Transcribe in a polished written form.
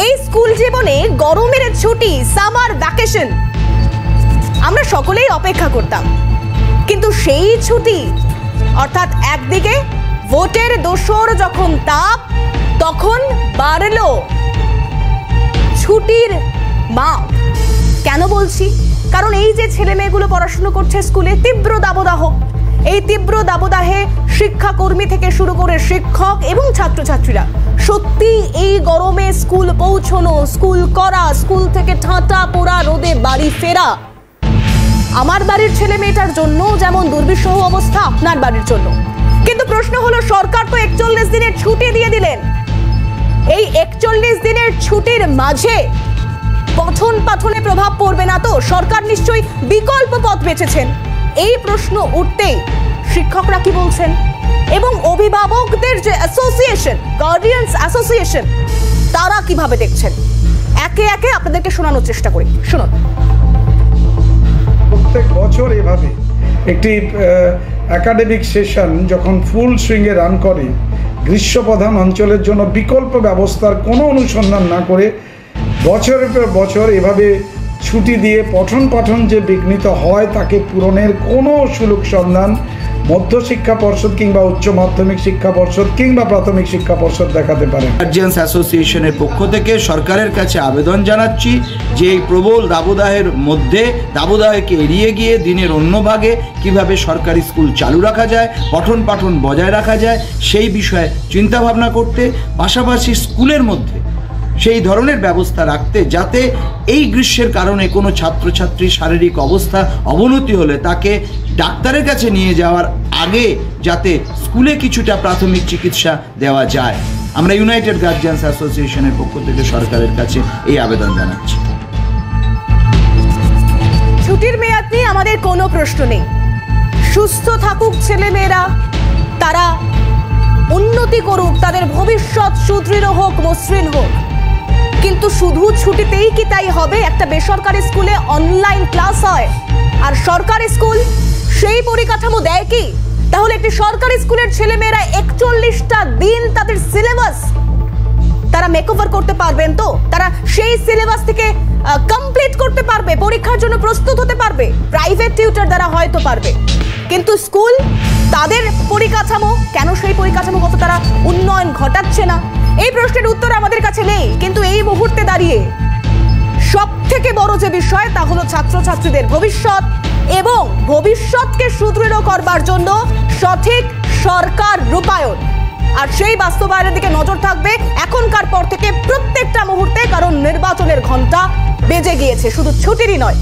এই স্কুল জীবনে গরমের ছুটি, সামার ভ্যাকেশন আমরা সকলেই অপেক্ষা করতাম, কিন্তু সেই ছুটি অর্থাৎ একদিকে ভোটের দোসর যখন তাপ, তখন বাড়লো ছুটির মাপ। কেন বলছি? কারণ এই যে ছেলে মেয়েগুলো পড়াশুনো করছে স্কুলে, তীব্র দাবদাহ, এই তীব্র দাবদাহে শিক্ষাকর্মী থেকে শুরু করে শিক্ষক এবং ছাত্রছাত্রীরা সত্যি এই গরমে স্কুল পৌঁছানো, স্কুল করা, স্কুল থেকে ঠাঁটা পোড়া রোদে বাড়ি ফেরা আমার বাড়ির ছেলে মেয়েটার জন্য যেমন দুর্বিষহ অবস্থা, আপনার বাড়ির জন্য। কিন্তু প্রশ্ন হলো, সরকার তো 41 দিনের ছুটি দিয়ে দিলেন, এই 41 দিনের ছুটির মাঝে পঠন পাঠনে প্রভাব পড়বে না তো? সরকার নিশ্চয়ই বিকল্প পথ বেছেছেন। এই প্রশ্ন উঠতেই শিক্ষকরা কি বলছেন এবং অভিভাবকদের যে অ্যাসোসিয়েশন, গার্ডিয়ানস অ্যাসোসিয়েশন, তারা কিভাবে দেখছেন, একে একে আপনাদেরকে শোনানোর চেষ্টা করি। শুনুন। প্রত্যেক বছর এভাবে একটি একাডেমিক সেশন যখন ফুল সুইংয়ে রান করে, গ্রীষ্মপ্রধান অঞ্চলের জন্য বিকল্প ব্যবস্থার কোনো অনুসন্ধান না করে বছরের পর বছর এভাবে ছুটি দিয়ে পঠন পাঠন যে বিঘ্নিত হয় তাকে পূরণের কোনো সুলুক সন্ধান মধ্যশিক্ষা পর্ষদ কিংবা উচ্চ মাধ্যমিক শিক্ষা পর্ষদ কিংবা প্রাথমিক শিক্ষা পর্ষদ দেখাতে পারে। গার্জিয়ানস অ্যাসোসিয়েশনের পক্ষ থেকে সরকারের কাছে আবেদন জানাচ্ছি যে এই প্রবল দাবদাহের মধ্যে দাবদাহকে এড়িয়ে গিয়ে দিনের অন্য ভাগে কিভাবে সরকারি স্কুল চালু রাখা যায়, পঠন পাঠন বজায় রাখা যায় সেই বিষয়ে চিন্তাভাবনা করতে, পাশাপাশি স্কুলের মধ্যে সেই ধরনের ব্যবস্থা রাখতে যাতে এই গ্রীষ্মের কারণে কোনো ছাত্রছাত্রীর শারীরিক অবস্থা অবনতি হলে তাকে ডাক্তারের কাছে নিয়ে যাওয়ার আগে যাতে স্কুলে কিছুটা প্রাথমিক চিকিৎসা দেওয়া যায়। আমরা ইউনাইটেড গার্জিয়ানস অ্যাসোসিয়েশনের পক্ষ থেকে সরকারের কাছে এই আবেদন জানাচ্ছি। ছুটির মেয়াদ নিয়ে আমাদের কোনো প্রশ্ন নেই, সুস্থ থাকুক ছেলে মেয়েরা, তারা উন্নতি করুক, তাদের ভবিষ্যৎ সুদৃঢ় হোক, মসৃণ হোক। কিন্তু শুধু ছুটিতেই কি তাই হবে? একটা বেসরকারি স্কুলে অনলাইন ক্লাস হয় আর সরকারি স্কুল সেই পরিকাঠামো দেয় কি? তাহলে একটি সরকারি স্কুলের ছেলে মেয়েরা 41টা দিন তাদের সিলেবাস তারা মেকওভার করতে পারবেন তো? তারা সেই সিলেবাস থেকে কমপ্লিট করতে পারবে, পরীক্ষার জন্য প্রস্তুত হতে পারবে? প্রাইভেট টিউটর দ্বারা হয়তো পারবে, কিন্তু স্কুল তাদের পরিকাঠামো কেন সেই পরিকাঠামোগত তারা উন্নয়ন ঘটাচ্ছে না? এই প্রশ্নের উত্তর আমাদের কাছে নেই। কিন্তু এই মুহূর্তে দাঁড়িয়ে সব থেকে বড় যে বিষয় তা হলো ছাত্রছাত্রীদের ভবিষ্যৎ এবং ভবিষ্যৎকে সুদৃঢ় করবার জন্য সঠিক সরকার রূপায়ণ, আর সেই বাস্তবায়নের দিকে নজর থাকবে এখনকার পর থেকে প্রত্যেকটা মুহূর্তে, কারণ নির্বাচনের ঘন্টা বেজে গিয়েছে, শুধু ছুটিরই নয়।